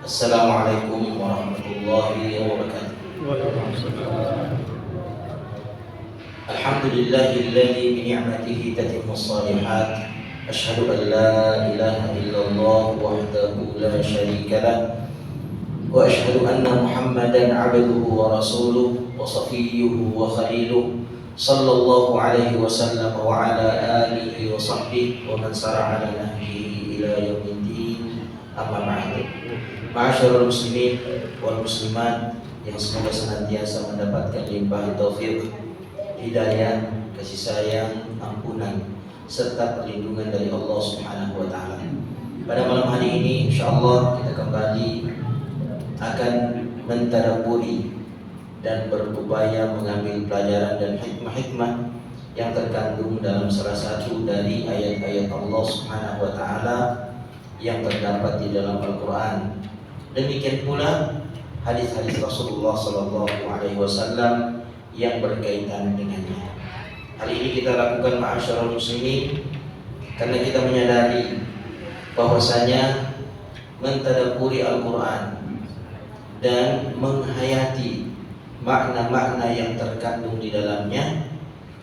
Assalamualaikum warahmatullahi wabarakatuh. Alhamdulillahilladzi bi ni'matihi tatimmu shalihat. Asyhadu an la ilaha illallah wahdahu la syarika lah. Wa asyhadu anna Muhammadan 'abduhu wa rasuluhu wa safiyyuhu wa khaliluhu sallallahu alaihi wasallam wa ala alihi wa sahbihi wa man sara ala nahjihi ila yaumiddin. Amma ba'du. Ma'asyiral muslimin wal muslimat yang semoga senantiasa mendapatkan limpahan taufik, hidayah, kasih sayang, ampunan serta perlindungan dari Allah Subhanahu wa taala. Pada malam hari ini insyaallah kita kembali akan mentadabburi dan berupaya mengambil pelajaran dan hikmah-hikmah yang terkandung dalam salah satu dari ayat-ayat Allah Subhanahu wa taala yang terdapat di dalam Al-Qur'an. Demikian pula hadis-hadis Rasulullah sallallahu alaihi wasallam yang berkaitan dengannya. Hal ini kita lakukan ma'asyiral muslimin karena kita menyadari bahwasanya mentadabburi Al-Qur'an dan menghayati makna-makna yang terkandung di dalamnya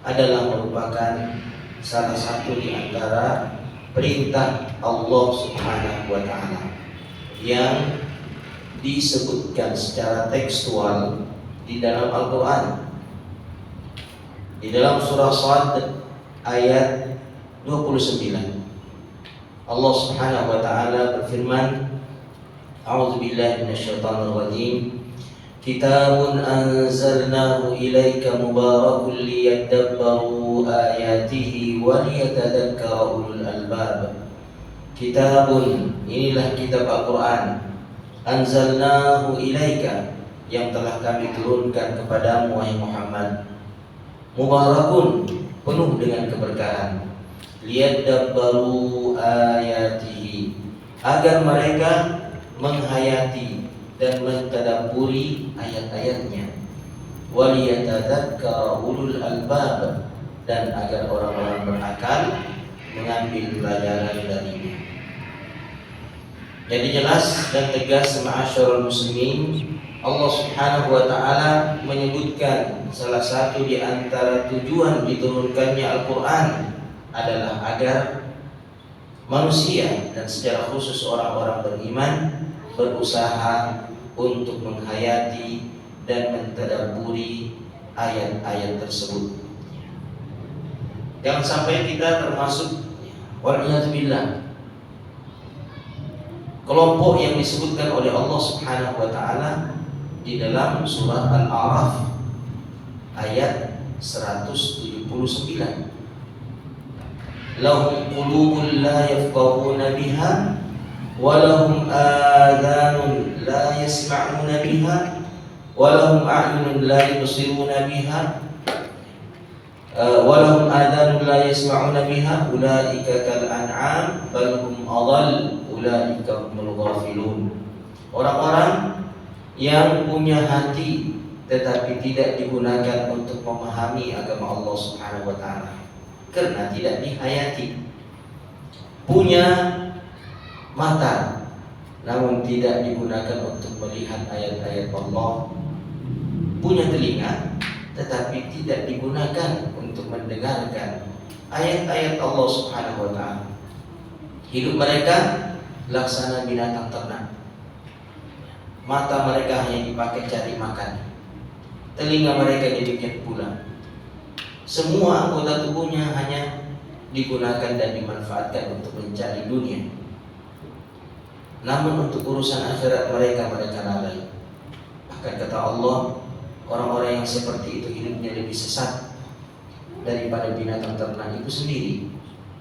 adalah merupakan salah satu di antara perintah Allah Subhanahu wa taala yang disebutkan secara tekstual di dalam Al-Qur'an. Di dalam surah Shad ayat 29 Allah Subhanahu wa taala berfirman, A'udzubillahi minasyaitonir rajim. Kitabun anzalnahu ilaika mubarakun liyadabbaru ayatihi wa liyatadhakkara ulul albab. Kitabun, inilah kitab Al-Qur'an, anzalnahu ilaika, yang telah kami turunkan kepadamu wahai Muhammad. Mubarakun, penuh dengan keberkahan. Liyadabbaru ayatihi, agar mereka menghayati dan mentadabburi ayat-ayatnya. Waliyatadzakkara ulul albab, dan agar orang-orang berakal mengambil pelajaran darinya. Jadi jelas dan tegas ma'asyiral muslimin, Allah Subhanahu wa taala menyebutkan salah satu di antara tujuan diturunkannya Al-Qur'an adalah agar manusia dan secara khusus orang-orang beriman berusaha untuk menghayati dan mentadabburi ayat-ayat tersebut. Jangan sampai kita termasuk wal'iyadzubillah kelompok yang disebutkan oleh Allah Subhanahu wa taala di dalam surah Al-A'raf ayat 179. Lahum qulubun la yafqahuna biha wa lahum adhanun la yasma'una biha wa lahum a'yunun la yubsiruna biha wa lahum adhanun la yasma'una biha ulaika kal an'am bal hum adall ulaika humul ghafilun. Orang-orang yang punya hati tetapi tidak digunakan untuk memahami agama Allah Subhanahu wa taala karena tidak dihayati. Punya mata namun tidak digunakan untuk melihat ayat-ayat Allah. Punya telinga tetapi tidak digunakan untuk mendengarkan ayat-ayat Allah Subhanahu wa taala. Hidup mereka laksana binatang ternak. Mata mereka hanya dipakai cari makan. Telinga mereka demikian pula. Semua anggota tubuhnya hanya digunakan dan dimanfaatkan untuk mencari dunia. Namun untuk urusan akhirat mereka lalai. Bahkan kata Allah, orang-orang yang seperti itu hidupnya lebih sesat daripada binatang ternak itu sendiri.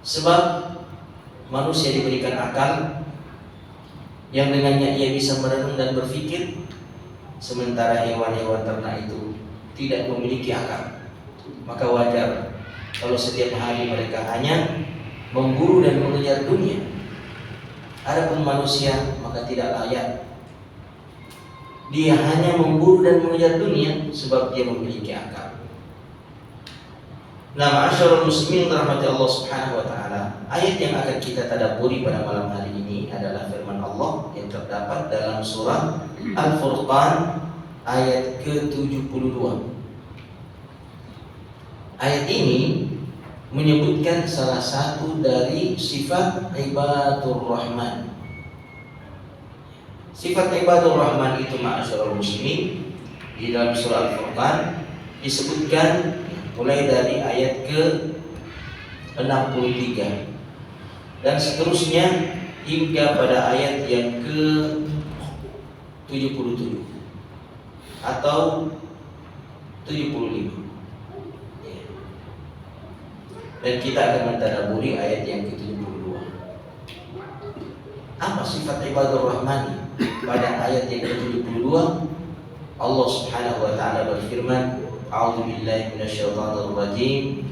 Sebab manusia diberikan akal yang dengannya ia bisa merenung dan berpikir, sementara hewan-hewan ternak itu tidak memiliki akal. Maka wajar kalau setiap hari mereka hanya memburu dan mengejar dunia. Adapun manusia maka tidak layak. Dia hanya memburu dan mengejar dunia sebab dia memiliki akal. Nah, ma'asyiral muslimin rahmati Allah Subhanahu wa taala. Ayat yang akan kita tadabburi pada malam hari ini adalah firman Allah yang terdapat dalam surah Al-Furqan ayat ke-72. Ayat ini menyebutkan salah satu dari sifat ibadur rahman. Sifat ibadur rahman itu ma'asyiral muslimin di dalam surah Al-Furqan disebutkan mulai dari ayat ke-63 dan seterusnya hingga pada ayat yang ke-77 atau 75. Dan kita akan mentadabburi ayat yang ke-72. Apa sifat ibadur rahman pada ayat yang ke-72? Allah Subhanahu wa taala berfirman, A'udzu billahi minasyaitonir rajim.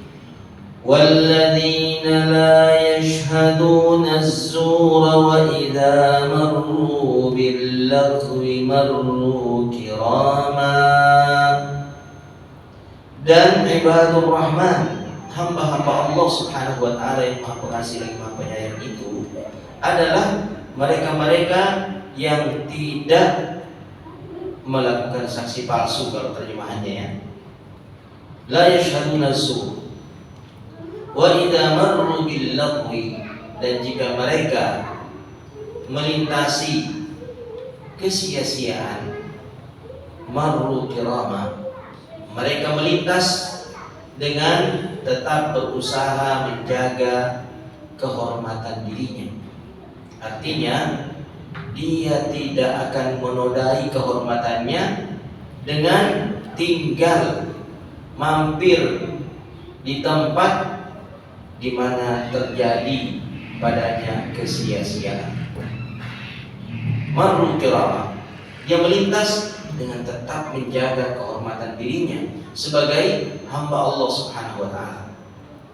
Walladzina la yashhaduna az-zura wa idza marru bil laghwi marru kirama. Dan ibadur rahman, hamba-hamba Allah Subhanahu wa taala yang Maha Pengasih lagi Maha Penyayang itu adalah mereka-mereka yang tidak melakukan saksi palsu, kalau terjemahannya ya. La yashhaduna az-zur wa idza marru bil lagwi, dan jika mereka melintasi kesia-siaan, marru kirama, mereka melintas dengan tetap berusaha menjaga kehormatan dirinya. Artinya dia tidak akan menodai kehormatannya dengan tinggal mampir di tempat di mana terjadi padanya kesia-siaan. Marru kirama, dia melintas dengan tetap menjaga kehormatan dirinya sebagai hamba Allah Subhanahu wa taala,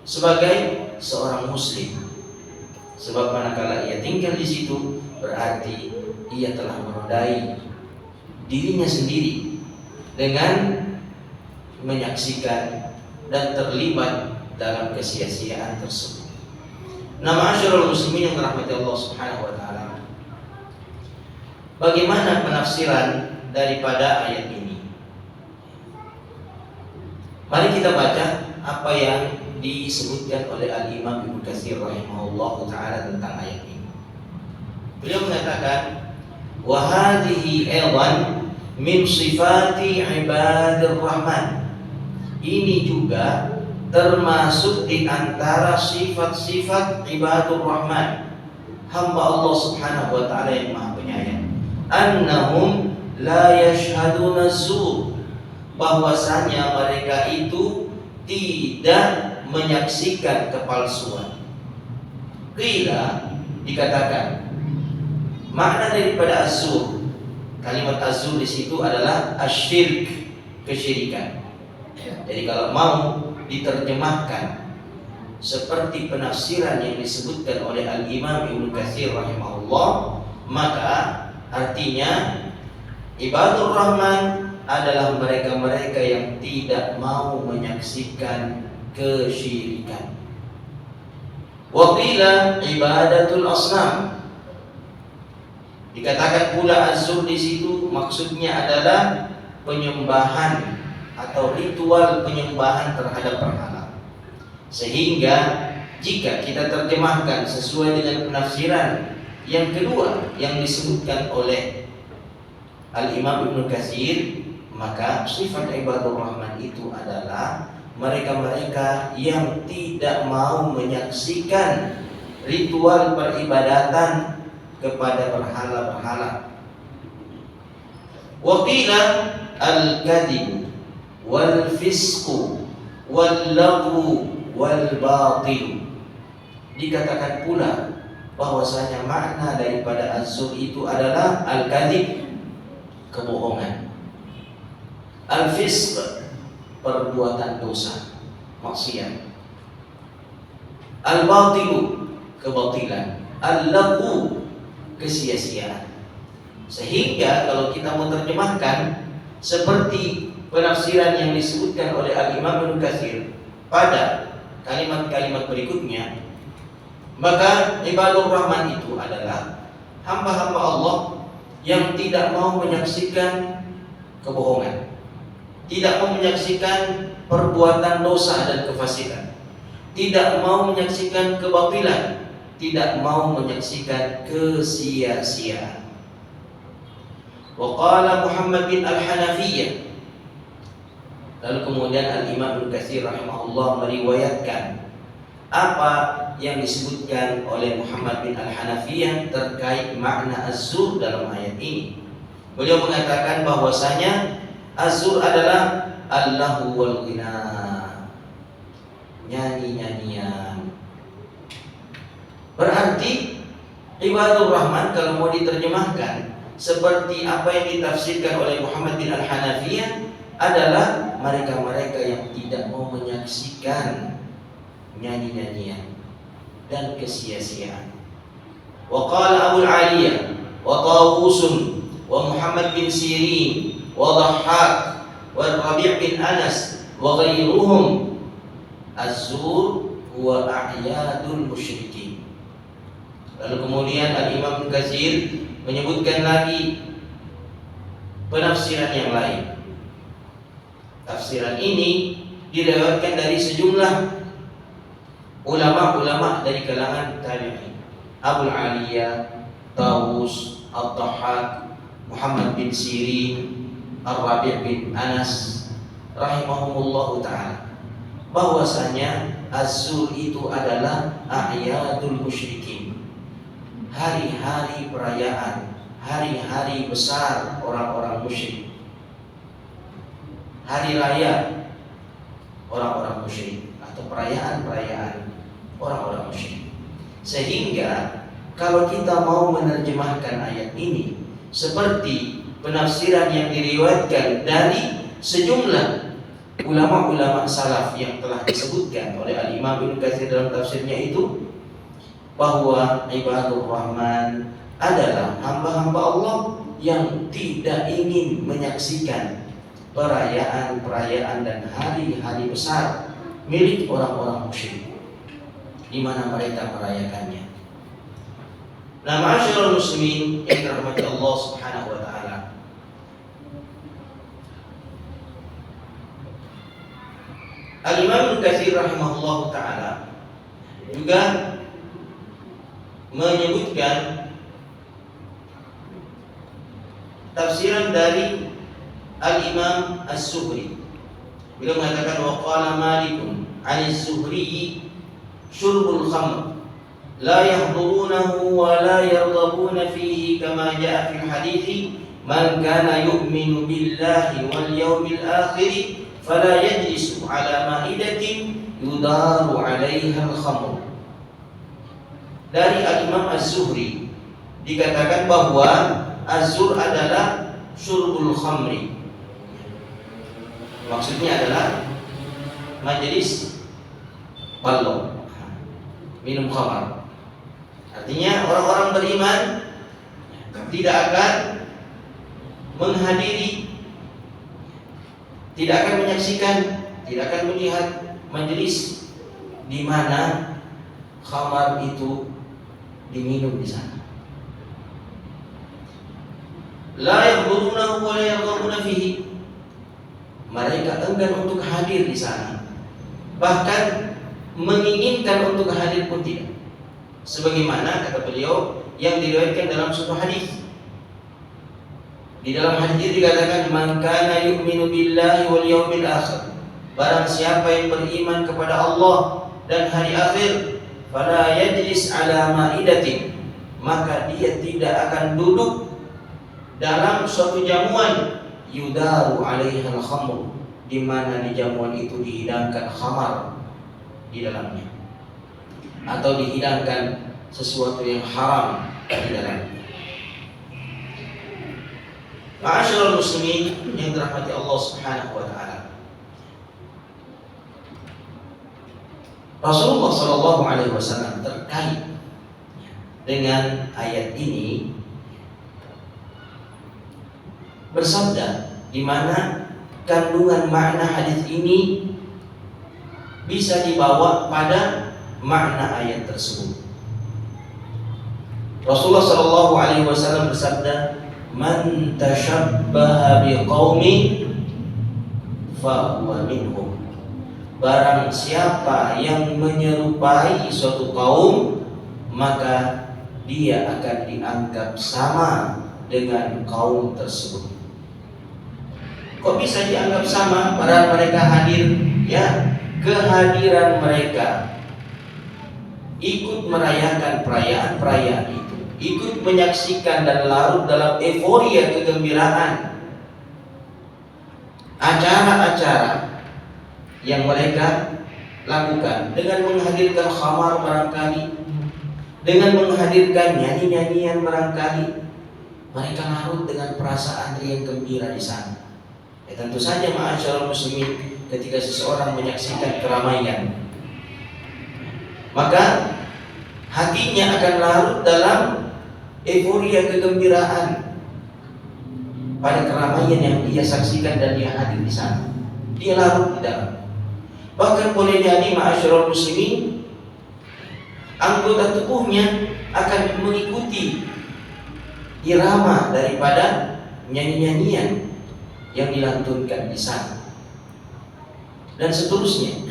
sebagai seorang muslim. Sebab manakala ia tinggal di situ, berarti ia telah menodai dirinya sendiri dengan menyaksikan dan terlibat dalam kesia-siaan tersebut. Nah, ma'asyiral muslimin yang dirahmati Allah Subhanahu wa taala, bagaimana penafsiran daripada ayat ini? Mari kita baca apa yang disebutkan oleh Al-Imam Ibnu Katsir rahimahullahu taala tentang ayat ini. Beliau mengatakan, wa hadhihi aidan min sifati ibadir rahman. Ini juga termasuk di antara sifat-sifat ibadur rahman, hamba Allah Subhanahu wa taala yang Maha Penyayang. Annahum la yashhaduna az-zur, bahwasanya mereka itu tidak menyaksikan kepalsuan. Qila, dikatakan makna daripada az-zur, kalimat az-zur di situ adalah asyirk, kesyirikan. Jadi kalau mau diterjemahkan seperti penafsiran yang disebutkan oleh Al-Imam Ibnu Katsir rahimahullah, maka artinya ibadur rahman adalah mereka-mereka yang tidak mau menyaksikan kesyirikan. Wa qila ibadatul asnam, dikatakan pula az-zur di situ maksudnya adalah penyembahan atau ritual penyembahan terhadap berhala. Sehingga jika kita terjemahkan sesuai dengan penafsiran yang kedua yang disebutkan oleh Al-Imam Ibnu Katsir, maka sifat ibadur rahman itu adalah mereka-mereka yang tidak mau menyaksikan ritual peribadatan kepada berhala-berhala. Wa qila al-kadhibu wal fisqu wal laghu wal batil, dikatakan pula bahwasanya makna daripada az-zur itu adalah al-kadhib, kebohongan, al-fisq, perbuatan dosa, maksiat, al-batilu, kebatilan, al-laghu, kesia-siaan. Sehingga kalau kita menerjemahkan seperti penafsiran yang disebutkan oleh Al-Imam Ibnu Katsir, pada kalimat-kalimat berikutnya, maka ibadur rahman itu adalah hamba-hamba Allah yang tidak mau menyaksikan kebohongan, tidak mau menyaksikan perbuatan dosa dan kefasikan, tidak mau menyaksikan kebatilan, tidak mau menyaksikan kesia-siaan. Wa qala Muhammad bin Al-Hanafiyah, lalu kemudian Al-Imam Ibnu Katsir rahimahullah meriwayatkan apa yang disebutkan oleh Muhammad bin Al-Hanafiyah terkait makna az-zur dalam ayat ini. Beliau mengatakan bahwasanya az-zur adalah allahu wal ghina, nyanyi-nyanyian. Berarti ibadur rahman kalau mau diterjemahkan seperti apa yang ditafsirkan oleh Muhammad bin Al-Hanafiyah adalah mereka-mereka yang tidak mau menyaksikan nyanyi-nyanyian dan kesia-siaan. Wa qala Abu Aliyah wa Tawus wa Muhammad bin Sirin wa Dhahhak wa Rabi' bin Anas wa ghairuhum az-zur huwa a'yadul musyrikin. Lalu kemudian Al-Imam Ibnu Katsir menyebutkan lagi penafsiran yang lain. Tafsiran ini diriwayatkan dari sejumlah ulama-ulama dari kalangan tabi'in. Abu Aliyah, Tawus, Ad-Dhahhak, Muhammad bin Sirin, Ar-Rabi' bin Anas rahimahumullahu ta'ala, bahwasanya az-zur itu adalah a'yadul musyrikin, hari-hari perayaan, hari-hari besar orang-orang musyrik, hari raya orang-orang musyrik atau perayaan-perayaan orang-orang musyrik. Sehingga kalau kita mau menerjemahkan ayat ini seperti penafsiran yang diriwayatkan dari sejumlah ulama-ulama salaf yang telah disebutkan oleh Al-Imam Ibnu Katsir dalam tafsirnya itu, bahwa ibadur rahman adalah hamba-hamba Allah yang tidak ingin menyaksikan perayaan-perayaan dan hari-hari besar milik orang-orang musyrik di mana mereka merayakannya. Nah, ma'asyiral muslimin yang dirahmati Allah Subhanahu wa taala, Al-Imam Ibnu Katsir rahimahullah taala juga menyebutkan tafsiran dari Al-Imam Az-Zuhri. Beliau mengatakan wa qala Malikun 'an Az-Zuhri syurbul khamr la yahdurunahu wa la yarghabuna fihi kama jaa fil hadithi man kana yu'minu billahi wal yawmil akhir fala yajlisu 'ala ma'idatin yudaru 'alaiha al-khamr. Dari Al-Imam Az-Zuhri dikatakan bahwa az-zur adalah syurbul khamri. Maksudnya adalah majelis ballo, minum khamar. Artinya orang-orang beriman tidak akan menghadiri, tidak akan menyaksikan, tidak akan melihat majelis di mana khamar itu diminum di sana. La yaghdurunahu wa la yarghabuna fihi. Mereka enggan untuk hadir di sana, bahkan menginginkan untuk hadir pun tidak. Sebagaimana kata beliau yang diriwayatkan dalam suatu hadis. Di dalam hadis dikatakan man kana yu'minu billahi wal yawmil akhir. Barang siapa yang beriman kepada Allah dan hari akhir, fala yajlis ala ma'idatin, maka dia tidak akan duduk dalam suatu jamuan yudaru 'alaiha al-khamr, di mana di jamuan itu dihidangkan khamar di dalamnya atau dihidangkan sesuatu yang haram di dalamnya. Ma'asyiral muslimin yang dirahmati Allah Subhanahu wa taala, Rasulullah sallallahu alaihi wasallam terkait dengan ayat ini bersabda, di mana kandungan makna hadis ini bisa dibawa pada makna ayat tersebut. Rasulullah Shallallahu Alaihi Wasallam bersabda, "Man tashabbaha biqaumin fahuwa minhum." Barang siapa yang menyerupai suatu kaum, maka dia akan dianggap sama dengan kaum tersebut. Kok bisa dianggap sama? Padahal mereka hadir, ya, kehadiran mereka ikut merayakan perayaan-perayaan itu, ikut menyaksikan dan larut dalam euforia kegembiraan acara-acara yang mereka lakukan dengan menghadirkan khamar barangkali, dengan menghadirkan nyanyi-nyanyian barangkali. Mereka larut dengan perasaan riang gembira di sana. Ya, tentu saja ma'asyiral muslimin, ketika seseorang menyaksikan keramaian, maka hatinya akan larut dalam euforia kegembiraan pada keramaian yang dia saksikan dan dia hadir di sana. Dia larut di dalam. Bahkan boleh jadi ma'asyiral muslimin, anggota tubuhnya akan mengikuti irama daripada nyanyi-nyanyian yang dilantunkan di sana dan seterusnya.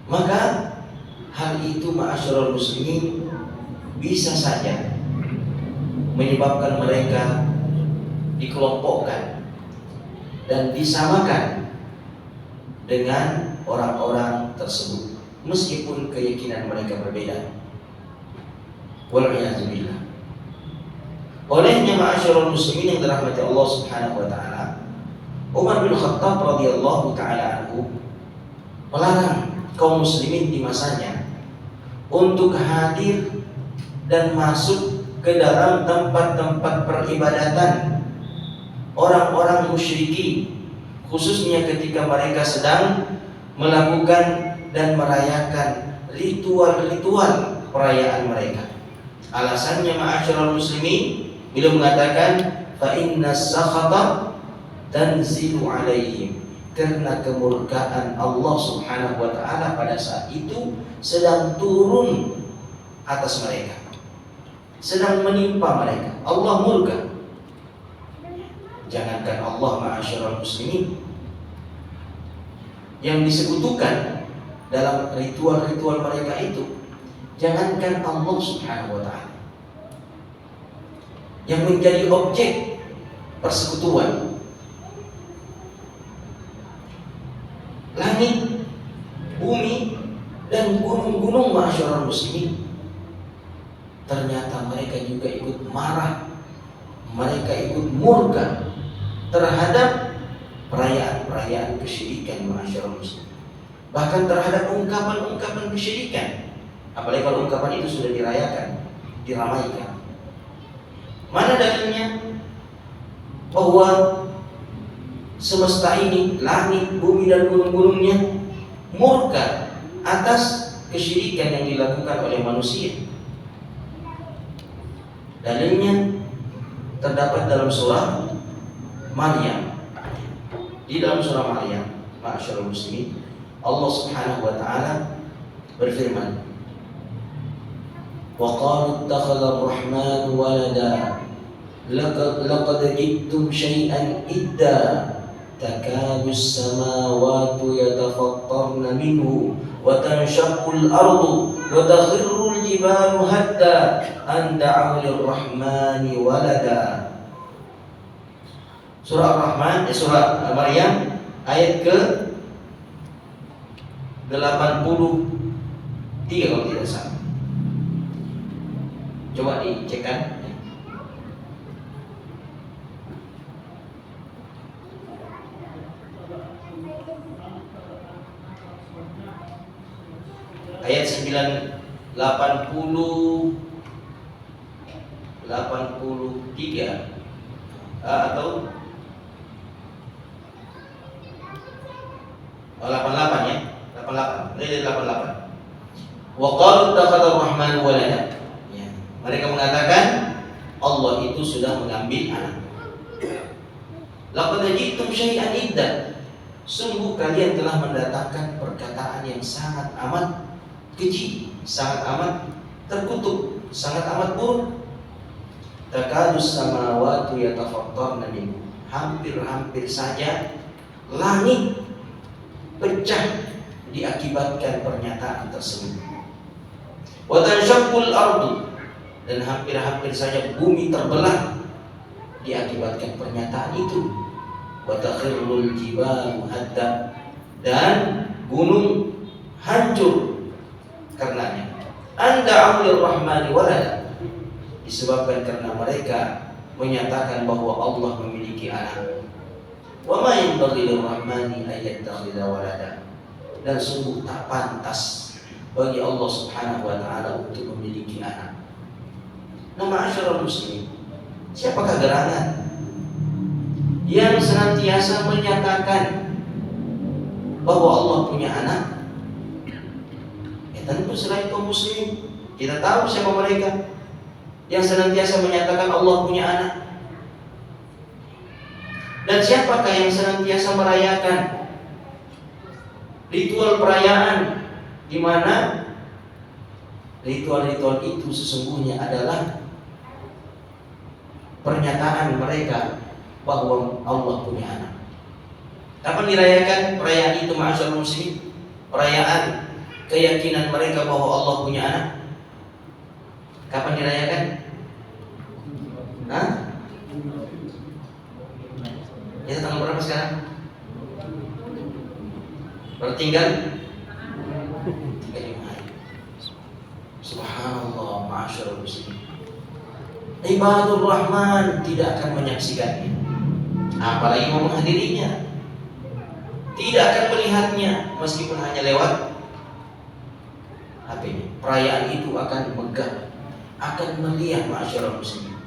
Maka hal itu ma'asyiral muslimin bisa saja menyebabkan mereka dikelompokkan dan disamakan dengan orang-orang tersebut, meskipun keyakinan mereka berbeda. Wal'iyadzubillah. Olehnya ma'asyiral muslimin yang dirahmati Allah Subhanahu wa taala, Umar bin Khattab radhiyallahu taala anhu melarang kaum muslimin di masanya untuk hadir dan masuk ke dalam tempat-tempat peribadatan orang-orang musyrikin, khususnya ketika mereka sedang melakukan dan merayakan ritual-ritual perayaan mereka. Alasannya ma'asyiral muslimin, beliau mengatakan, fa inna sakhata tanzilu alaihim, karena kemurkaan Allah Subhanahu wa taala pada saat itu sedang turun atas mereka, sedang menimpa mereka. Allah murka. Jangankan Allah ma'asyiral muslimin, yang disekutukan dalam ritual-ritual mereka itu, jangankan Allah Subhanahu wa taala, yang menjadi objek persekutuan, langit, bumi, dan gunung-gunung ma'asyiral muslimin, ternyata mereka juga ikut marah, mereka ikut murka terhadap perayaan-perayaan kesyirikan ma'asyiral muslimin, bahkan terhadap ungkapan-ungkapan kesyirikan, apalagi kalau ungkapan itu sudah dirayakan, diramaikan. Mana dalilnya bahwa semesta ini, langit, bumi, dan gunung-gunungnya murka atas kesyirikan yang dilakukan oleh manusia? Dalilnya terdapat dalam surah Maryam. Di dalam surah Maryam, ma'asyiral muslimin, Allah Subhanahu wa taala berfirman, wa qalu ittakhadha ar-rahman walada laqad jittum syai'an idda takadu as-samawati yatafattarna minhu wa tanshaqqu al-ardu wa takhirru al-jibalu hatta an da'u lir-rahmani walada. Surah Ar-Rahman, surah Maryam ayat ke 83 kalau tidak salah. Coba dicekkan. Ayat 83 atau 88 ya, 88. Ini 88. Wa qalu ittakhadha ar-rahman walada. Ya, mereka mengatakan Allah itu sudah mengambil anak. Laqad ji'tum syai'an idda. sungguh kalian telah mendatangkan perkataan yang sangat amat keji, sangat amat terkutuk, sangat amat buruk. Takadus samawati yatafattarna minhu, hampir-hampir saja langit pecah diakibatkan pernyataan tersebut. Wa tanshaqqul ardu, dan hampir-hampir saja bumi terbelah diakibatkan pernyataan itu. Wa takhirrul jibalu hadda, dan gunung hancur karenanya. Anda amlir rahmani walada, disebabkan karena mereka menyatakan bahwa Allah memiliki anak. Wa ma yanbaghi lirrahmani an yattakhidha walada, dan sungguh tak pantas bagi Allah Subhanahu wa taala untuk memiliki anak. Nah, ma'asyiral muslimin, siapakah gerangan yang senantiasa menyatakan bahwa Allah punya anak? Tentu selain kaum muslimin. Kita tahu siapa mereka yang senantiasa menyatakan Allah punya anak. Dan siapakah yang senantiasa merayakan ritual perayaan, di mana ritual-ritual itu sesungguhnya adalah pernyataan mereka bahwa Allah punya anak. Kapan dirayakan perayaan itu, ma'asyiral muslimin? Perayaan keyakinan mereka bahwa Allah punya anak. Kapan dirayakan? Hah? Itu tanggal berapa sekarang? Bertinggal 3 hari. Subhanallah, ma'asyiral muslimin. Ibadur Rahman tidak akan menyaksikannya, apalagi mau menghadirinya. Tidak akan melihatnya meskipun hanya lewat HP-nya. Perayaan itu akan megah, akan meriah, ma'asyiral muslimin.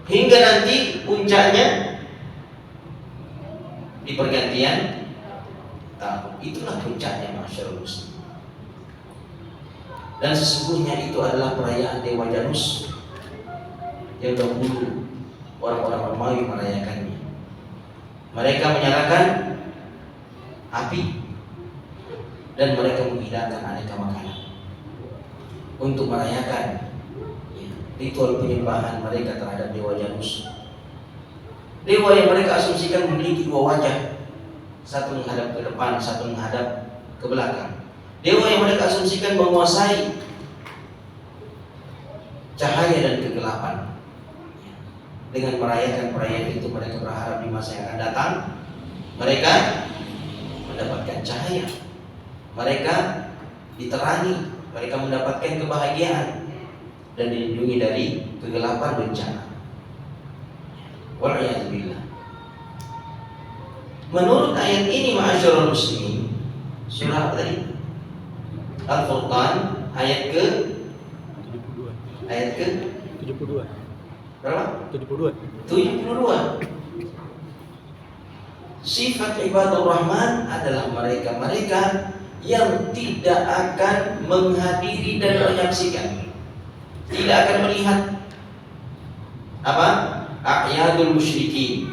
Hingga nanti puncaknya di pergantian tahun. Itulah puncaknya, ma'asyiral muslimin. Dan sesungguhnya itu adalah perayaan Dewa Janus yang dahulu orang-orang Romawi merayakannya. Mereka menyalakan api dan mereka menghidangkan aneka makanan untuk merayakan ritual penyembahan mereka terhadap Dewa Janus. Dewa yang mereka asumsikan memiliki 2 wajah, satu menghadap ke depan, satu menghadap ke belakang. Dewa yang mereka asumsikan menguasai cahaya dan kegelapan. Dengan merayakan perayaan itu, mereka berharap di masa yang akan datang mereka mendapatkan cahaya, mereka diterangi, mereka mendapatkan kebahagiaan dan dilindungi dari kegelapan bencana. Wal'iyadzubillah. Menurut ayat ini, ma'asyiral muslimin, surah apa tadi? Al-Furqan ayat ke 72. Berapa? 72. Sifat ibadur Rahman adalah mereka yang tidak akan menghadiri dan menyaksikan, tidak akan melihat apa? A'yadul musyrikin.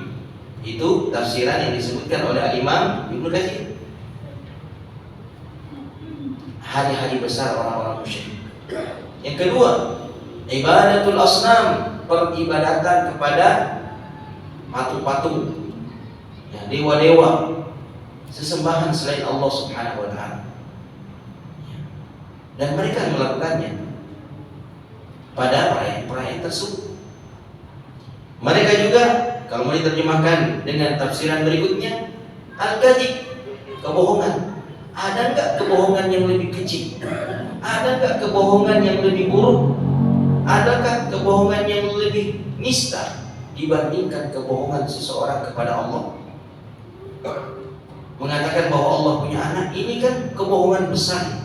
Itu tafsiran yang disebutkan oleh Al-Imam Ibnu Katsir. Hari-hari besar orang-orang musyrik. Yang kedua, ibadatul asnam, peribadatan kepada patung-patung, ya, dewa-dewa, sesembahan selain Allah Subhanahu wa taala. Dan mereka melakukannya pada perayaan-perayaan tersebut. Mereka juga, kalau mau diterjemahkan dengan tafsiran berikutnya, al-kadzib, kebohongan. Ada enggak kebohongan yang lebih kecil? Ada enggak kebohongan yang lebih buruk? Adakah kebohongan yang lebih nista dibandingkan kebohongan seseorang kepada Allah? Mengatakan bahwa Allah punya anak, ini kan kebohongan besar.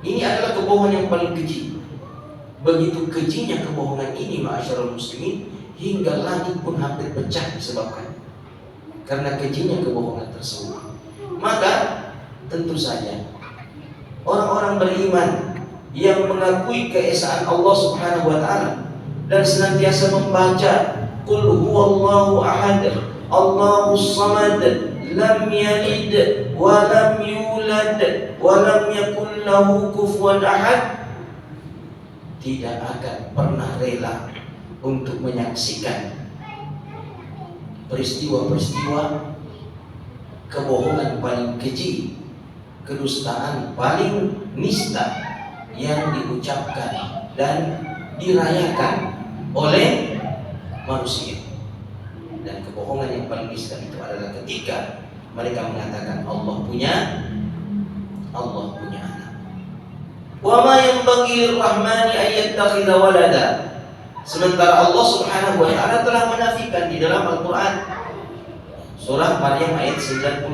Ini adalah kebohongan yang paling keji. Begitu kejinya kebohongan ini, ma'asyiral muslimin, hingga langit pun hampir pecah disebabkan karena kejinya kebohongan tersebut. Maka tentu saja orang-orang beriman yang mengakui keesaan Allah Subhanahu wa taala dan senantiasa membaca qul huwallahu ahad, Allahus Samad, lam yalid wa lam yulad wa lam yakul lahu kufuwan ahad, tidak akan pernah rela untuk menyaksikan peristiwa-peristiwa kebohongan paling keji, kedustaan paling nista yang diucapkan dan dirayakan oleh manusia. Dan kebohongan yang paling nista itu adalah ketika mereka mengatakan Allah punya anak. Wa ma yanbaghi lir-rahmani an yattakhidha walada. Sementara Allah Subhanahu wa taala telah menafikan di dalam Al-Qur'an surah Maryam ayat 92,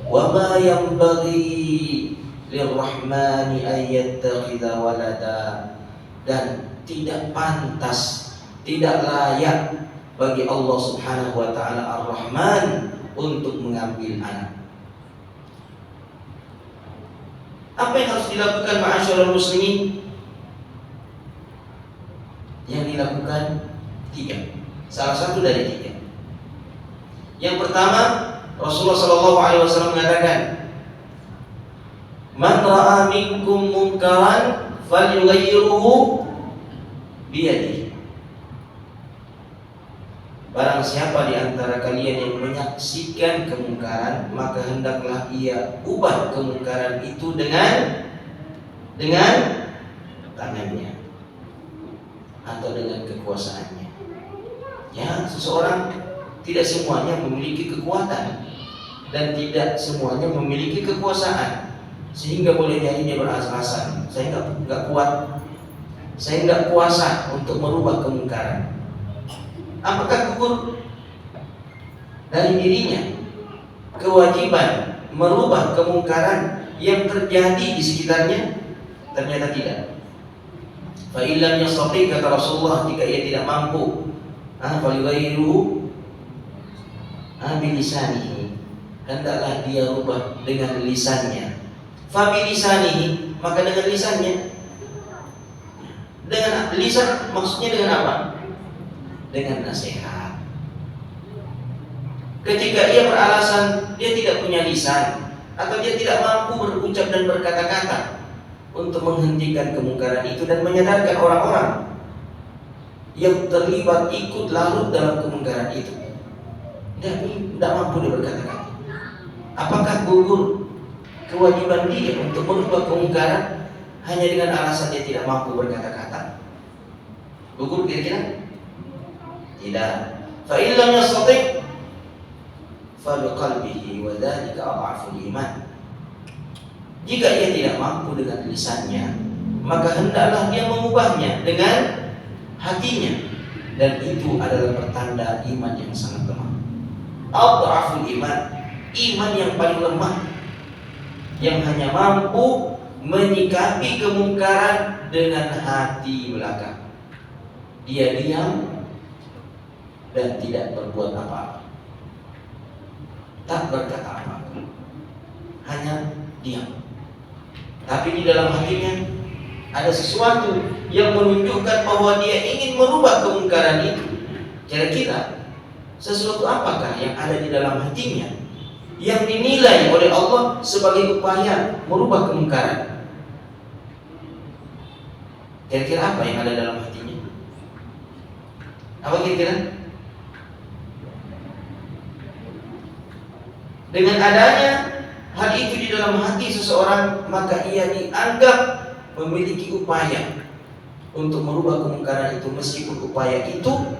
wa ma yanbaghi lir-rahmani an yattakhidha walada, dan tidak pantas, tidak layak bagi Allah Subhanahu wa taala Ar-Rahman untuk mengambil anak. Apa yang harus dilakukan ma'asyiral muslimin? Yang dilakukan 3. Salah satu dari 3. Yang pertama, Rasulullah sallallahu alaihi wasallam mengatakan, "Man ra'a minkum munkaran falyughayyirhu biyadihi." Barang siapa di antara kalian yang menyaksikan kemungkaran, maka hendaklah ia ubah kemungkaran itu dengan tangannya atau dengan kekuasaannya. Ya, seseorang tidak semuanya memiliki kekuatan dan tidak semuanya memiliki kekuasaan, sehingga boleh jadi dia beralasan, saya nggak kuat, saya nggak kuasa untuk merubah kemungkaran. Apakah gugur dari dirinya kewajiban merubah kemungkaran yang terjadi di sekitarnya? Ternyata tidak. Fa illam yastati, kata Rasulullah, jika ia tidak mampu, falyughayyiru bilisanihi, hendaklah dia rubah dengan lisannya. Fa bilisanihi, maka dengan lisannya. Dengan lisan maksudnya dengan apa? Dengan nasihat. Ketika ia beralasan dia tidak punya lisan atau dia tidak mampu berucap dan berkata-kata untuk menghentikan kemungkaran itu dan menyadarkan orang-orang yang terlibat ikut larut dalam kemungkaran itu, tidak mampu dia berkata-kata, apakah gugur kewajiban dia untuk merubah kemungkaran hanya dengan alasan dia tidak mampu berkata-kata? Gugur kira-kira? Tidak. Fa illam yastati' fa biqalbihi wa dzalika adhaful iman. Jika ia tidak mampu dengan lisannya, maka hendaklah dia mengubahnya dengan hatinya, dan itu adalah pertanda iman yang sangat lemah. Adhaful iman, iman yang paling lemah, yang hanya mampu menyikapi kemungkaran dengan hati belaka. Dia diam dan tidak berbuat apa-apa, tak berkata apa-apa, hanya diam. Tapi di dalam hatinya ada sesuatu yang menunjukkan bahwa dia ingin merubah kemungkaran itu. Kira-kira sesuatu apakah yang ada di dalam hatinya yang dinilai oleh Allah sebagai upaya merubah kemungkaran? Kira-kira apa yang ada dalam hatinya? Apa kira-kira? Dengan adanya hal itu di dalam hati seseorang, maka ia dianggap memiliki upaya untuk merubah kemungkaran itu, meskipun upaya itu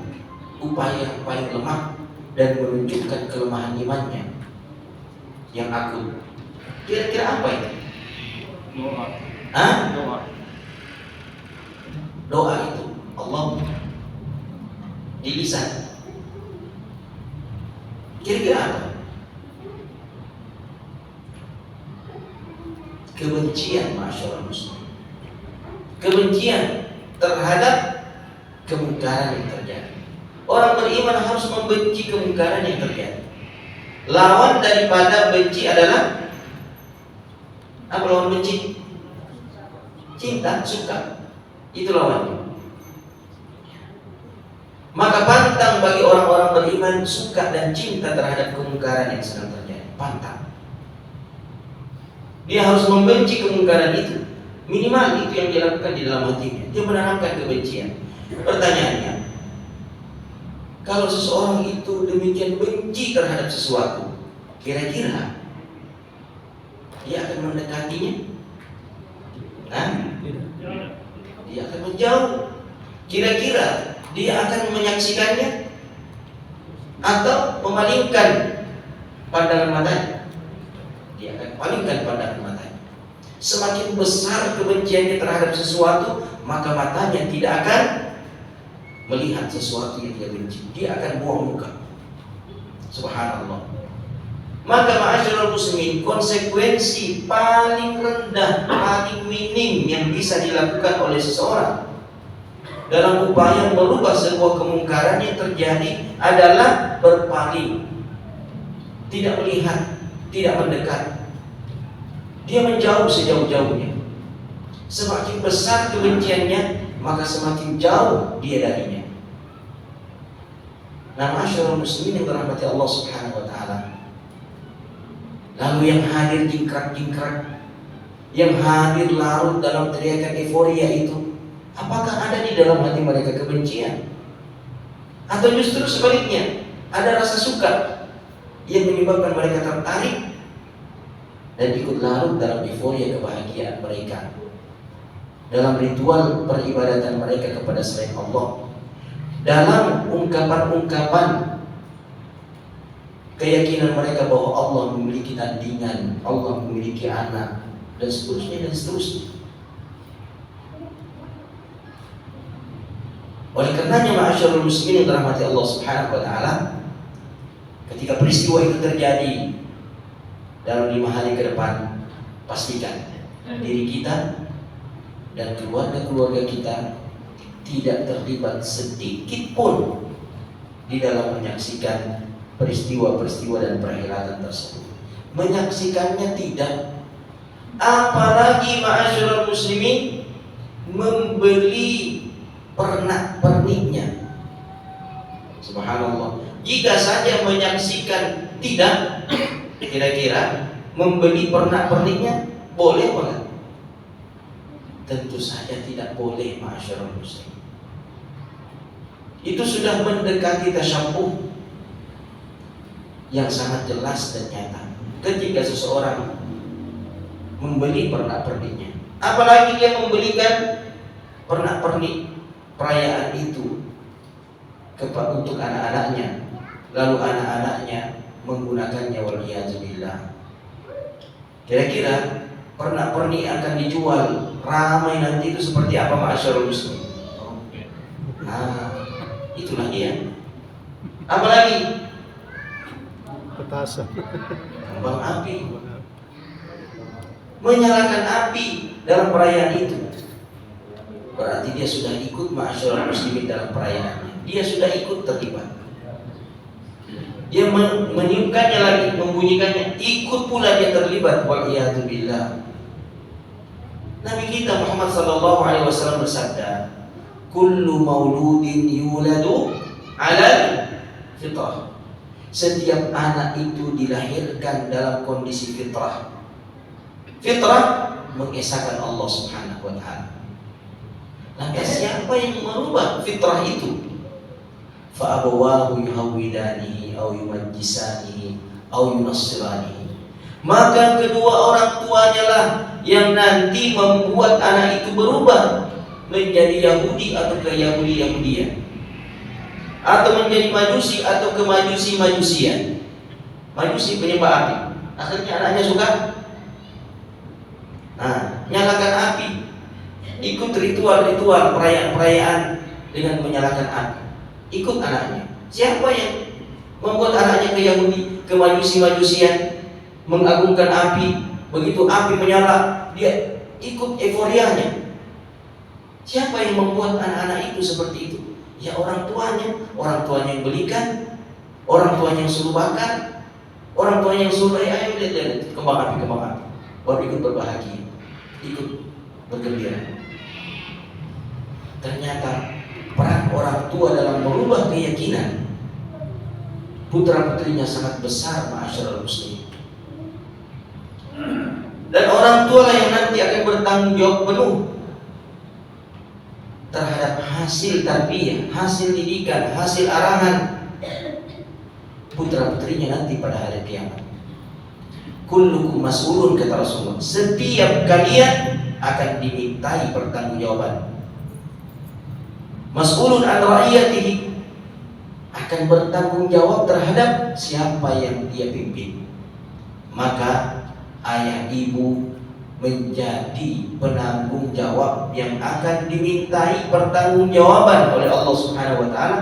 upaya yang paling lemah dan menunjukkan kelemahan imannya yang akut. Kira-kira apa itu? Doa itu Allah di lisan. Kira-kira apa? Kebencian, masyaallah muslim. Kebencian terhadap kemungkaran yang terjadi. Orang beriman harus membenci kemungkaran yang terjadi. Lawan daripada benci adalah apa? Lawan benci? Cinta, suka. Itu lawannya. Maka pantang bagi orang-orang beriman suka dan cinta terhadap kemungkaran yang sedang terjadi. Pantang. Dia harus membenci kemungkaran itu. Minimal itu yang dia lakukan di dalam hatinya. Dia menanamkan kebencian. Pertanyaannya, kalau seseorang itu demikian benci terhadap sesuatu, kira-kira dia akan mendekatinya? Dia akan menjauh. Kira-kira dia akan menyaksikannya atau memalingkan pandangan matanya? Dia akan palingkan pandangan matanya. Semakin besar kebenciannya terhadap sesuatu, maka matanya tidak akan melihat sesuatu yang dia benci. Dia akan buang muka. Subhanallah. Maka ma'asyiral muslimin, konsekuensi paling rendah, paling minim yang bisa dilakukan oleh seseorang dalam upaya merubah sebuah kemungkaran yang terjadi adalah berpaling, tidak melihat, tidak mendekat. Dia menjauh sejauh-jauhnya. Semakin besar kebenciannya, maka semakin jauh dia darinya. Nah, ma'asyiral muslimin yang dirahmati Allah Subhanahu wa taala. Lalu yang hadir jingkrak-jingkrak, yang hadir larut dalam teriakan euforia itu, apakah ada di dalam hati mereka kebencian? Atau justru sebaliknya, ada rasa suka yang menyebabkan mereka tertarik dan ikut larut dalam euforia kebahagiaan mereka, dalam ritual peribadatan mereka kepada selain Allah, dalam ungkapan-ungkapan keyakinan mereka bahwa Allah memiliki tandingan, Allah memiliki anak, dan seterusnya dan seterusnya. Oleh karenanya ma'asyarul muslimin yang dirahmati Allah Subhanahu wa taala, ketika peristiwa itu terjadi dalam 5 hari ke depan, pastikan diri kita dan keluarga-keluarga kita tidak terlibat sedikit pun di dalam menyaksikan peristiwa-peristiwa dan perhelatan tersebut. Menyaksikannya tidak, apalagi ma'asyiral muslimin membeli pernak-perniknya. Subhanallah. Jika saja menyaksikan tidak, kira-kira membeli pernak-perniknya boleh apa enggak? Tentu saja tidak boleh ma'asyiral muslimin. Itu sudah mendekati tasyabbuh yang sangat jelas dan nyata ketika seseorang membeli pernak-perniknya. Apalagi dia membelikan pernak-pernik perayaan itu untuk anak-anaknya, lalu anak-anaknya menggunakannya waliyadzubillah. Kira-kira pernak-pernik akan dijual ramai nanti itu seperti apa ma'asyarul muslimin? Nah, itulah dia. Apalagi petasan, kembang api, menyalakan api dalam perayaan itu, berarti dia sudah ikut ma'asyiral muslimin dalam perayaannya. Dia sudah ikut terlibat. Dia meniupkannya lagi, membunyikannya, ikut pula dia terlibat. Waliyadzubillah. Nabi kita Muhammad sallallahu alaihi wasallam bersabda, "Kullu mauludin yuladu 'alal fitrah." Setiap anak itu dilahirkan dalam kondisi fitrah. Fitrah mengesahkan Allah Subhanahu wa taala. Lantas siapa yang merubah fitrah itu? Fa abawahu yuhawidanihi aw yumajjisanihi aw yunassiranihi. Maka kedua orang tuanya lah yang nanti membuat anak itu berubah menjadi Yahudi atau ke Yahudi-Yahudian, atau menjadi Majusi atau ke Majusi-Majusian. Majusi penyembah api. Akhirnya anaknya suka nyalakan api, ikut ritual-ritual perayaan-perayaan dengan menyalakan api, ikut anaknya. Siapa yang membuat anaknya ke Yahudi, ke Majusi-Majusian, mengagungkan api? Begitu api menyala, dia ikut euforianya. Siapa yang membuat anak-anak itu seperti itu? Ya orang tuanya yang belikan, orang tuanya yang suruh bakar, orang tuanya yang suruh ayo lihat kembang api, baru ikut berbahagia, ikut bergembira. Ternyata peran orang tua dalam merubah keyakinan putra-putrinya sangat besar, ma'asyiral muslimin. Dan orang tua lah yang nanti akan bertanggung jawab penuh terhadap hasil tarbiyah, hasil didikan, hasil arahan putra-putrinya nanti pada hari kiamat. Kullukum mas'ulun, kata Rasulullah. Setiap kalian akan dimintai pertanggungjawaban. Mas'ulun an ra'iyatihi, akan bertanggung jawab terhadap siapa yang dia pimpin. Maka ayah ibu menjadi penanggung jawab yang akan dimintai pertanggungjawaban oleh Allah Subhanahu wa taala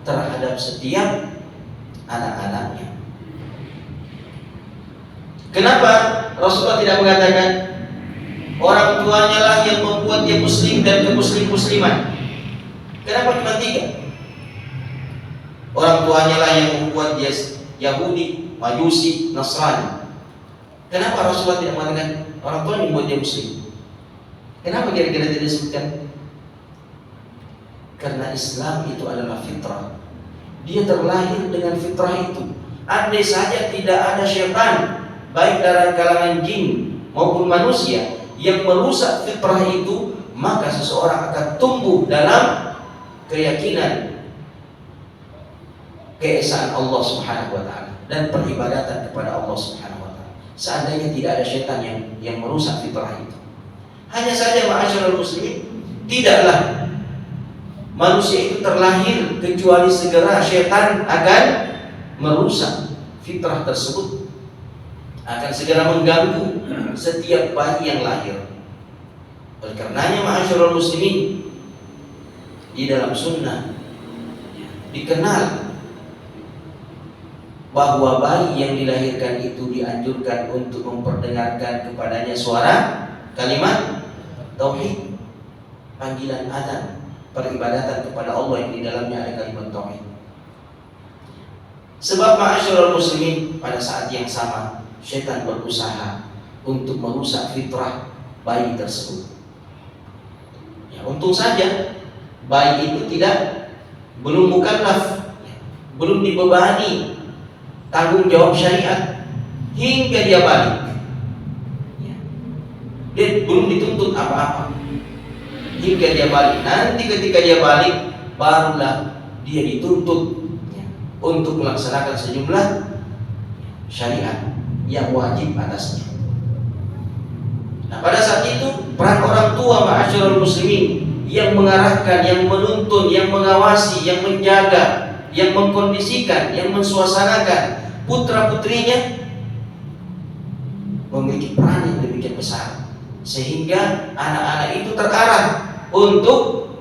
terhadap setiap anak-anaknya. Kenapa Rasulullah tidak mengatakan orang tuanya lah yang membuat dia muslim dan musliman? Kenapa cuma 3? Orang tuanya lah yang membuat dia Yahudi, Majusi, Nasrani. Kenapa Rasulullah tidak mengatakan orang tua yang membuat dia muslim? Kenapa kira-kira tidak disebutkan? Karena Islam itu adalah fitrah. Dia terlahir dengan fitrah itu. Andai saja tidak ada syaitan, baik dari kalangan jin maupun manusia, yang merusak fitrah itu, maka seseorang akan tumbuh dalam keyakinan keesaan Allah Subhanahu wa taala dan peribadatan kepada Allah Subhanahu wa taala. Seandainya tidak ada syaitan yang merusak fitrah itu. Hanya saja ma'asyiral muslimin, tidaklah manusia itu terlahir kecuali segera syaitan akan merusak fitrah tersebut, akan segera mengganggu setiap bayi yang lahir. Oleh karenanya ma'asyiral muslimin, di dalam sunnah dikenal bahwa bayi yang dilahirkan itu dianjurkan untuk memperdengarkan kepadanya suara kalimat tauhid, panggilan adzan, peribadatan kepada Allah yang di dalamnya ada kalimat tauhid. Sebab ma'asyiral muslimin, pada saat yang sama syaitan berusaha untuk merusak fitrah bayi tersebut. Ya, untung saja bayi itu belum mukallaf, belum dibebani tanggung jawab syariat hingga dia balik. Dia belum dituntut apa-apa hingga dia balik. Nanti ketika dia balik, barulah dia dituntut untuk melaksanakan sejumlah syariat yang wajib atasnya. Nah, pada saat itu peran orang tua ma'asyiral muslimin yang mengarahkan, yang menuntun, yang mengawasi, yang menjaga, yang mengkondisikan, yang mensuasanakan putra-putrinya memiliki peran yang demikian besar, sehingga anak-anak itu terarah untuk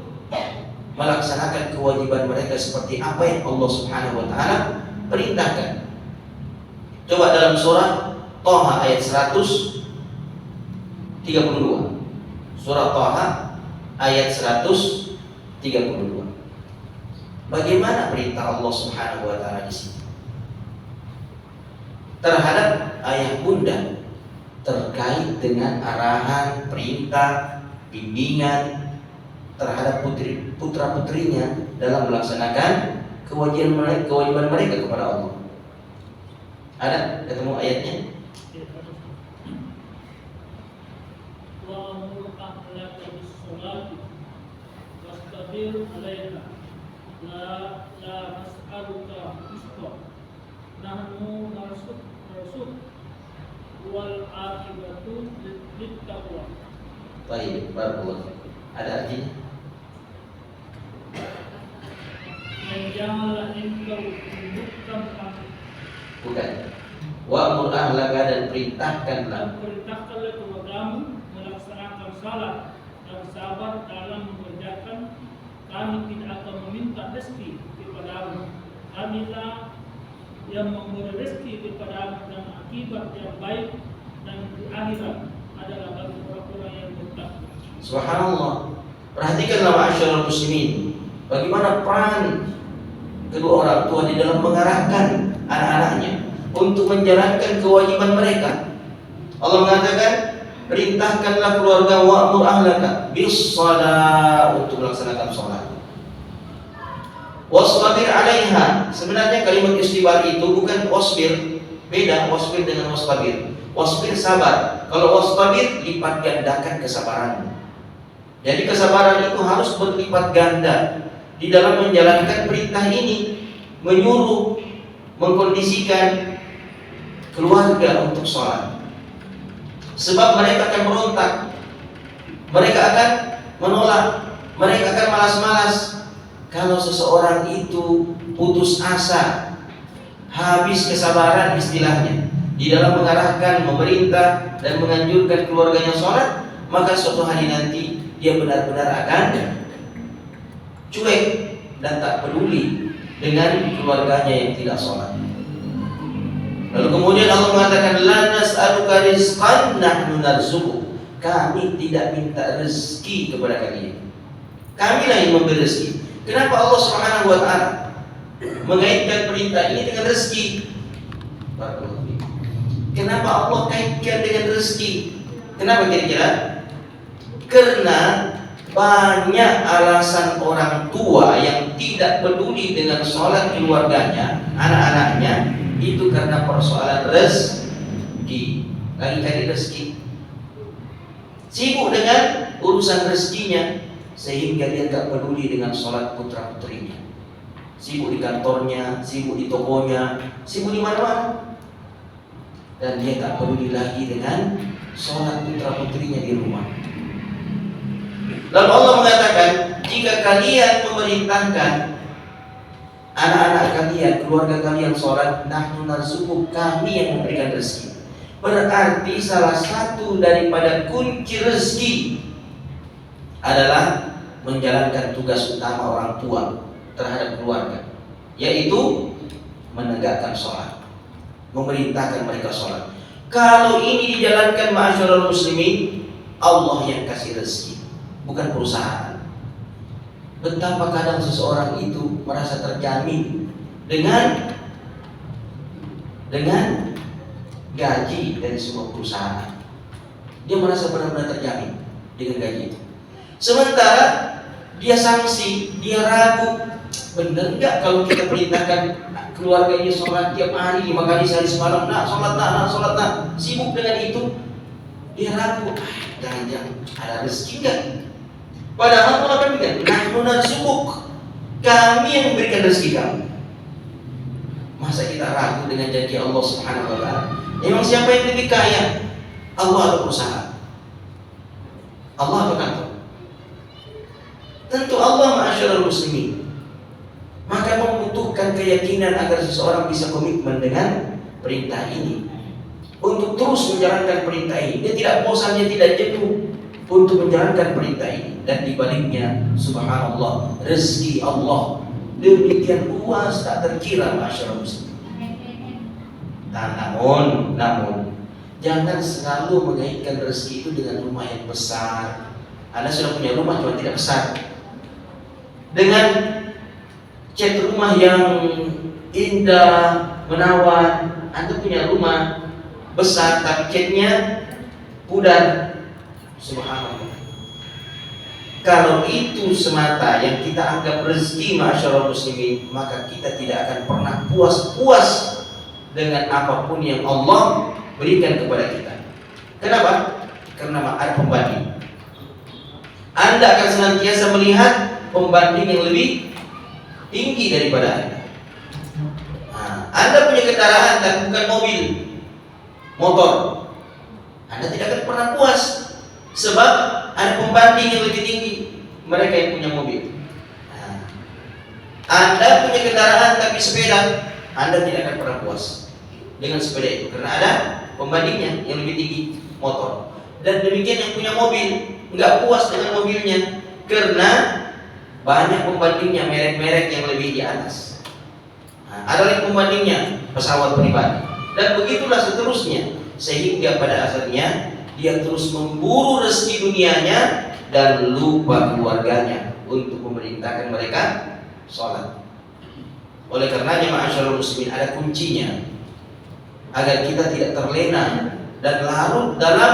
melaksanakan kewajiban mereka seperti apa yang Allah Subhanahu wa taala perintahkan. Coba dalam surah Thaha ayat 132. Surah Thaha ayat 132. Bagaimana perintah Allah Subhanahu wa taala di sini terhadap ayah bunda terkait dengan arahan, perintah, bimbingan terhadap putra-putrinya dalam melaksanakan kewajiban mereka kepada Allah. Ada ketemu ayatnya? Baik, bagus. Ada artinya? Bukan. Wa'mur ahlaka, dan perintahkanlah kepadamu melaksanakan salat dan sabar dalam mengerjakan. Kami tidak akan meminta rezeki kepadamu. Kamilah yang memberi rezeki kepadamu, dan akibat yang baik dan di akhirat adalah bagi orang-orang yang bertakwa. Subhanallah. Perhatikanlah ma'asyiral muslimin, bagaimana peran kedua orang tua di dalam mengarahkan anak-anaknya untuk menjalankan kewajiban mereka. Allah mengatakan, perintahkanlah keluarga wa'mur ahlaka bis shalah, untuk melaksanakan sholat. Wasbir 'alaiha. Sebenarnya kalimat istighfar itu bukan wasbir, beda wasbir dengan wasbir. Wasbir sabar. Kalau wasbir lipat gandakan kesabaranmu. Jadi kesabaran itu harus berlipat ganda di dalam menjalankan perintah ini, menyuruh, mengkondisikan keluarga untuk sholat. Sebab mereka akan berontak, mereka akan menolak, mereka akan malas-malas. Kalau seseorang itu putus asa, habis kesabaran istilahnya di dalam mengarahkan, memerintah dan menganjurkan keluarganya sholat, maka suatu hari nanti dia benar-benar akan cuek dan tak peduli dengan keluarganya yang tidak sholat. Lalu kemudian Allah mengatakan, la nas'aluka rizqan nahnu narzuquk. Kami tidak minta rezeki kepada kalian, kamilah yang memberi rezeki. Kenapa Allah Subhanahu wa ta'ala mengaitkan perintah ini dengan rezeki? Kenapa Allah kaitkan dengan rezeki? Kenapa kira-kira? Karena banyak alasan orang tua yang tidak peduli dengan sholat keluarganya, anak-anaknya, itu karena persoalan rezeki. Lagi cari rezeki, sibuk dengan urusan rezekinya, sehingga dia tak peduli dengan sholat putra putrinya. Sibuk di kantornya, sibuk di tokonya, sibuk di mana-mana, dan dia tak peduli lagi dengan sholat putra putrinya di rumah. Lalu Allah mengatakan, jika kalian memerintahkan anak-anak kalian, keluarga kalian sholat, nahnu narzuquk, kami yang memberikan rezeki. Berarti salah satu daripada kunci rezeki adalah menjalankan tugas utama orang tua terhadap keluarga, yaitu menegakkan sholat, memerintahkan mereka sholat. Kalau ini dijalankan ma'asyiral muslimin, Allah yang kasih rezeki, bukan perusahaan. Betapa kadang seseorang itu merasa terjamin dengan gaji dari sebuah perusahaan. Dia merasa benar-benar terjamin dengan gaji itu. Sementara dia sanksi, dia ragu, benar enggak kalau kita perintahkan keluarganya sholat tiap hari 5 kali sehari semalam, nak sholat nak, sibuk dengan itu. Dia ragu, jangan-jangan ada rezeki enggak? Padahal Allah kan bilang, nahnu narzuquk, kami yang memberikan rezeki kamu. Masa kita ragu dengan janji Allah Subhanahu wa ta'ala? Memang siapa yang lebih kaya? Allah atau perusahaan? Allah atau kantor? Tentu Allah, ma'asyiral muslimin. Maka membutuhkan keyakinan agar seseorang bisa komitmen dengan perintah ini, untuk terus menjalankan perintah ini. Dia tidak bosan, dia tidak jenuh untuk menjalankan perintah ini. Dan dibaliknya, subhanallah, rezeki Allah demikian luas tak terkira, ma'asyiral muslimin. Namun jangan selalu mengaitkan rezeki itu dengan rumah yang besar. Anda sudah punya rumah cuma tidak besar, dengan cat rumah yang indah, menawan. Anda punya rumah besar tapi catnya pudar. Subhanallah. Kalau itu semata yang kita anggap rezeki, ma'asyiral muslimin, maka kita tidak akan pernah puas-puas dengan apapun yang Allah berikan kepada kita. Kenapa? Karena ada pembanding. Anda akan senantiasa melihat pembanding yang lebih tinggi daripada Anda. Anda punya kendaraan dan bukan mobil, motor. Anda tidak akan pernah puas, sebab ada pembanding yang lebih tinggi, mereka yang punya mobil. Anda punya kendaraan tapi sepeda, Anda tidak akan pernah puas dengan sepeda itu, karena ada pembandingnya yang lebih tinggi, motor. Dan demikian yang punya mobil, nggak puas dengan mobilnya, karena banyak pembandingnya, merek-merek yang lebih di atas. Ada lagi pembandingnya, pesawat pribadi, dan begitulah seterusnya, sehingga pada akhirnya dia terus memburu rezeki dunianya dan lupa keluarganya untuk memerintahkan mereka sholat. Oleh karenanya, ma'asyiral muslimin, ada kuncinya agar kita tidak terlena dan larut dalam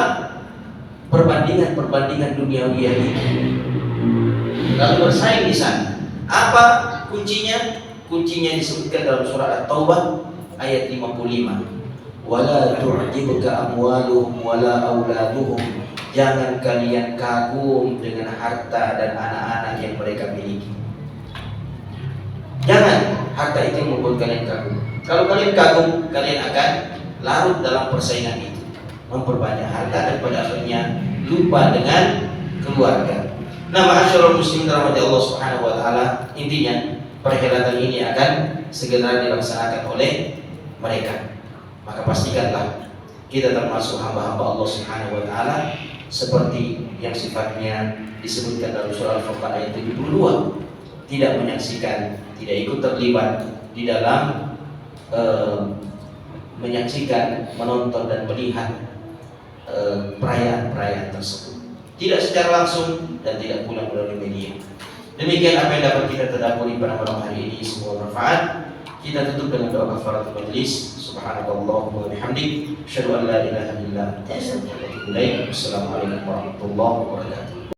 perbandingan duniawi ini, lalu bersaing di sana. Apa Kuncinya disebutkan dalam surah At-Taubah ayat 55. Wala tu'jibuka amwaluhum wala auladuhum. Jangan kalian kagum dengan harta dan anak-anak yang mereka miliki. Jangan harta itu membuat kalian kagum. Kalau kalian kagum, kalian akan larut dalam persaingan itu, memperbanyak harta dan pada akhirnya lupa dengan keluarga. Nah, ma'asyiral muslimin rahmati Allah Subhanahu wa taala, intinya perhelatan ini akan segera dilaksanakan oleh mereka. Maka pastikanlah kita termasuk hamba-hamba Allah Subhanahu wa taala seperti yang sifatnya disebutkan dalam surah Al-Furqan ayat 72, tidak menyaksikan, tidak ikut terlibat di dalam menyaksikan, menonton dan melihat perayaan-perayaan tersebut, tidak secara langsung dan tidak pula melalui media. Demikian apa yang dapat kita tadabburi pada malam hari ini, semoga bermanfaat. Kita tutup dengan doa kafaratul majlis. Subhanakallahumma wa bihamdik, asyhadu an la ilaha illa anta, astaghfiruka wa atubu ilaik. Wassalamualaikum warahmatullahi wabarakatuh.